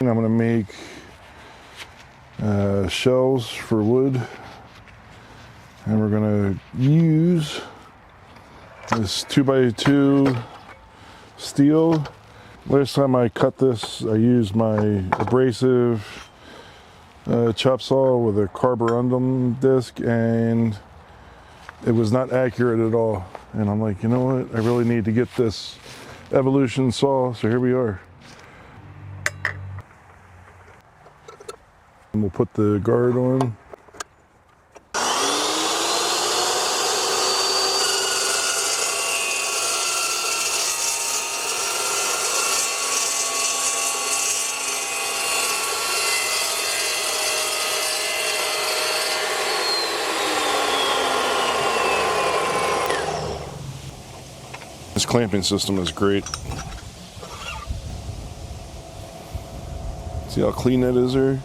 I'm going to make shelves for wood, and we're going to use this 2x2 steel. Last time I cut this, I used my abrasive chop saw with a carborundum disc, and it was not accurate at all. And I'm like, you know what? I really need to get this Evolution saw, so here we are. And we'll put the guard on. This clamping system is great. See how clean that is there?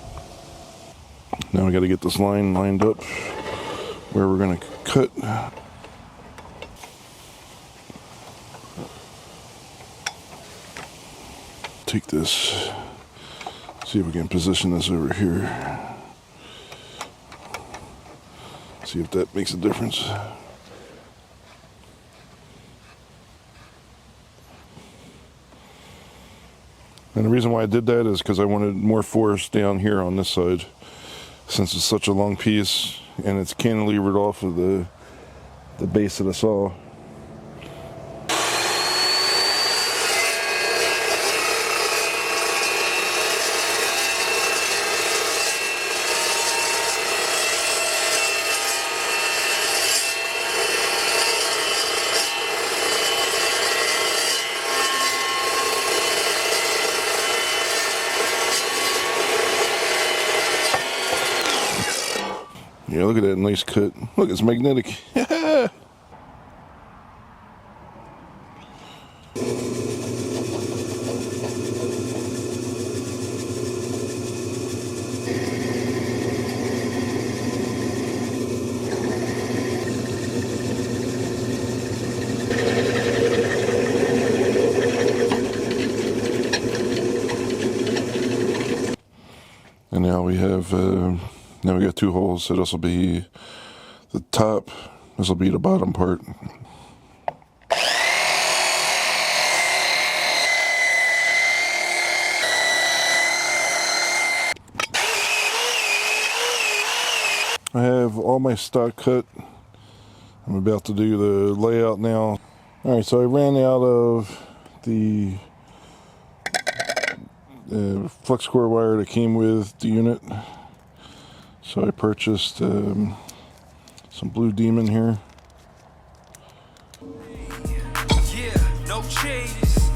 Now we got to get this line lined up where we're going to cut. Take this, see if we can position this over here. See if that makes a difference. And the reason why I did that is because I wanted more force down here on this side, since it's such a long piece and it's cantilevered off of the base of the saw. Yeah, look at that nice cut. Look, it's magnetic. And now we have now we got two holes, so this will be the top, this will be the bottom part. I have all my stock cut. I'm about to do the layout now. Alright, so I ran out of the flux core wire that came with the unit. So I purchased some Blue Demon here. Yeah, no cheese.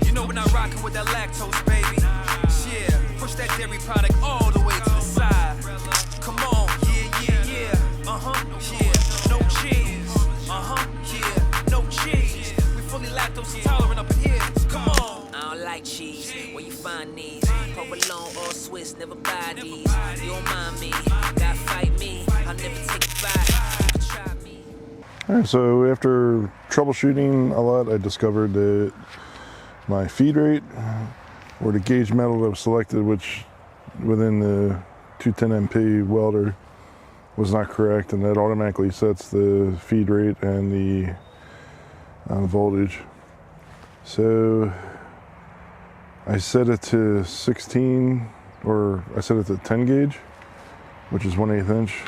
You know we're not rocking with that lactose, baby. Yeah, push that dairy product all the way to the side. Come on, yeah. Yeah, no cheese. Yeah, no cheese. We fully lactose intolerant up in here. Come on. I don't like cheese. Where you find these? Provolone or Swiss, never buy these. You don't mind me, gotta fight me. I'll never take a bite. Try me. Alright, so after troubleshooting a lot, I discovered that my feed rate, or the gauge metal that was selected, which within the 210MP welder, was not correct, and that automatically sets the feed rate and the voltage. So I set it to 16, or I set it to 10 gauge, which is 1/8 inch,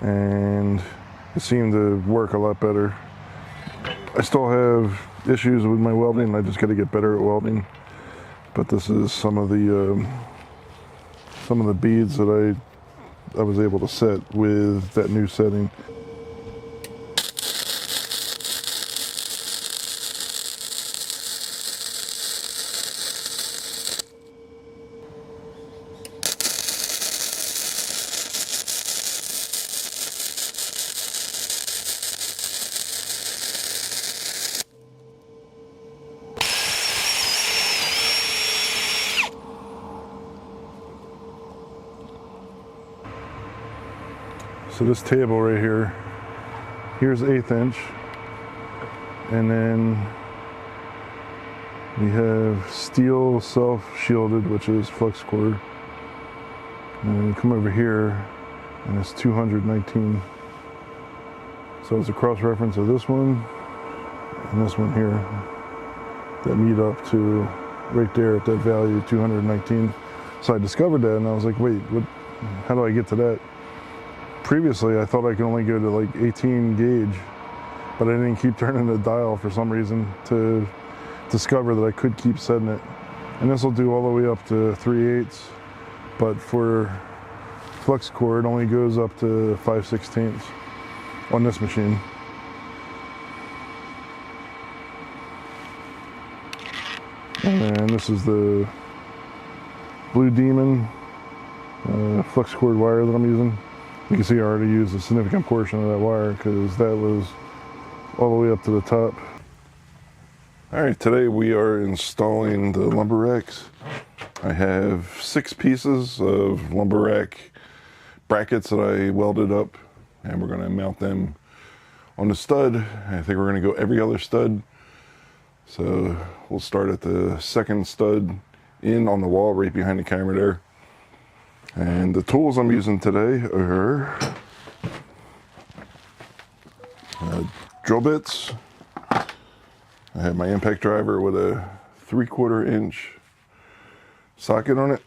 and it seemed to work a lot better. I still have issues with my welding. I just got to get better at welding. But this is some of the beads that I was able to set with that new setting. So this table right here, here's 1/8 inch, and then We have steel self-shielded, which is flex cord. And then you come over here, and it's 219. So it's a cross-reference of this one and this one here that meet up to right there at that value, 219. So I discovered that, and I was like, wait, what? How do I get to that? Previously, I thought I could only go to like 18 gauge, but I didn't keep turning the dial for some reason to discover that I could keep setting it. And this will do all the way up to 3/8, but for flex cord, only goes up to 5/16 on this machine. And this is the Blue Demon flex cord wire that I'm using. You can see I already used a significant portion of that wire because that was all the way up to the top. All right, today we are installing the lumber racks. I have 6 pieces of lumber rack brackets that I welded up, and we're gonna mount them on the stud. I think we're gonna go every other stud. So we'll start at the second stud in on the wall right behind the camera there. And the tools I'm using today are drill bits. I have my impact driver with a 3/4 inch socket on it.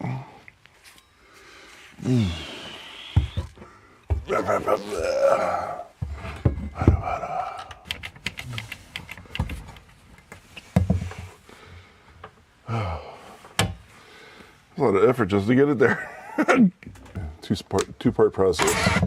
A lot of effort just to get it there. Two-part process.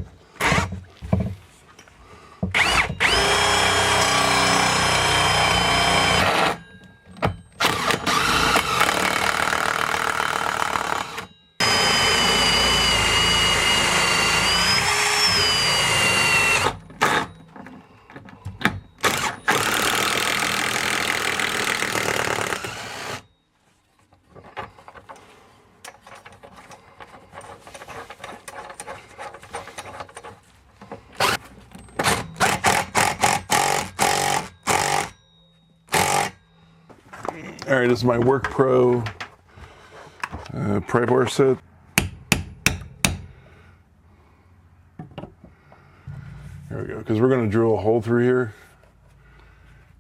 All right, this is my Work Pro pry bar set. There we go, because we're going to drill a hole through here,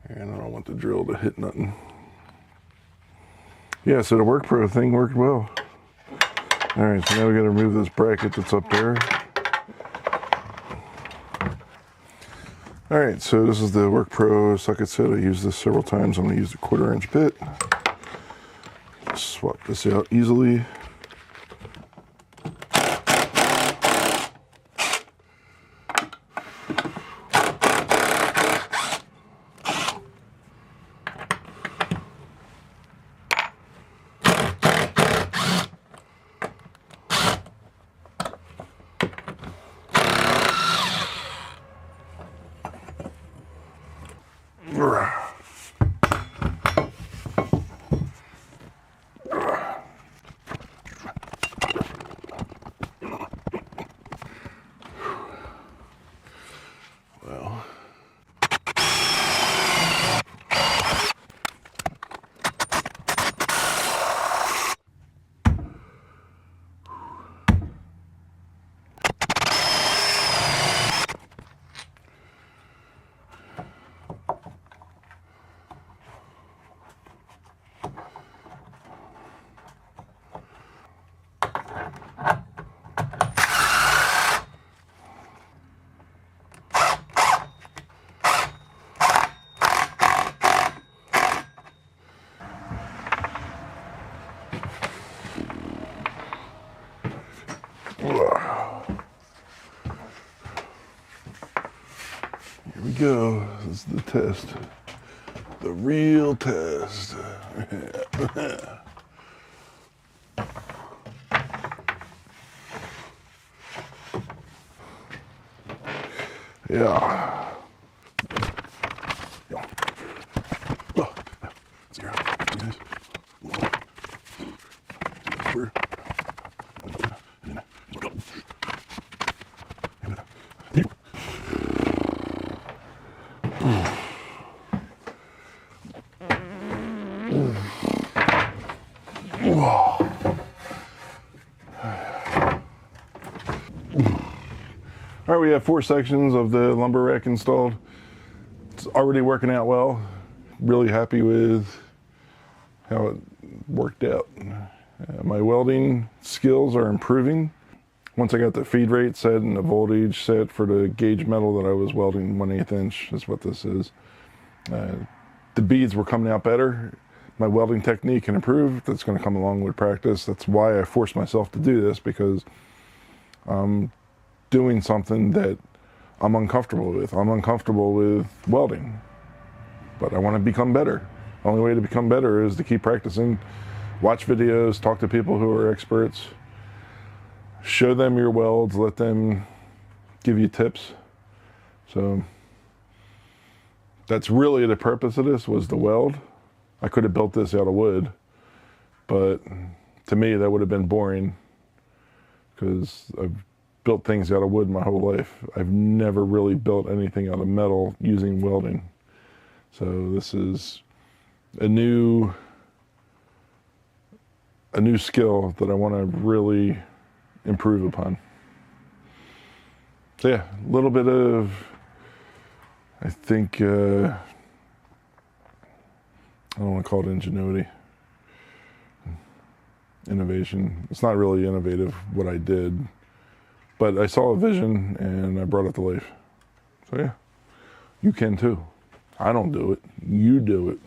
and I don't want the drill to hit nothing. Yeah, so the Work Pro thing worked well. All right, so now we got to remove this bracket that's up there. All right, so this is the Work Pro socket set. I used this several times. I'm going to use the 1/4 inch bit. Swap this out easily. Here we go. This is the test. The real test. Yeah. Zero. All right, we have 4 sections of the lumber rack installed. It's already working out well. Really happy with how it worked out. My welding skills are improving. Once I got the feed rate set and the voltage set for the gauge metal that I was welding, 1/8 inch is what this is. The beads were coming out better. My welding technique can improve. That's going to come along with practice. That's why I forced myself to do this, because I'm doing something that I'm uncomfortable with. I'm uncomfortable with welding, but I want to become better. The only way to become better is to keep practicing, watch videos, talk to people who are experts, show them your welds, let them give you tips. So that's really the purpose of this, was the weld. I could have built this out of wood, but to me that would have been boring, because I've built things out of wood my whole life. I've never really built anything out of metal using welding. So this is a new skill that I want to really improve upon. So yeah, a little bit of, I think, I don't want to call it ingenuity, innovation. It's not really innovative what I did, but I saw a vision and I brought it to life. So yeah, you can too. I don't do it, you do it.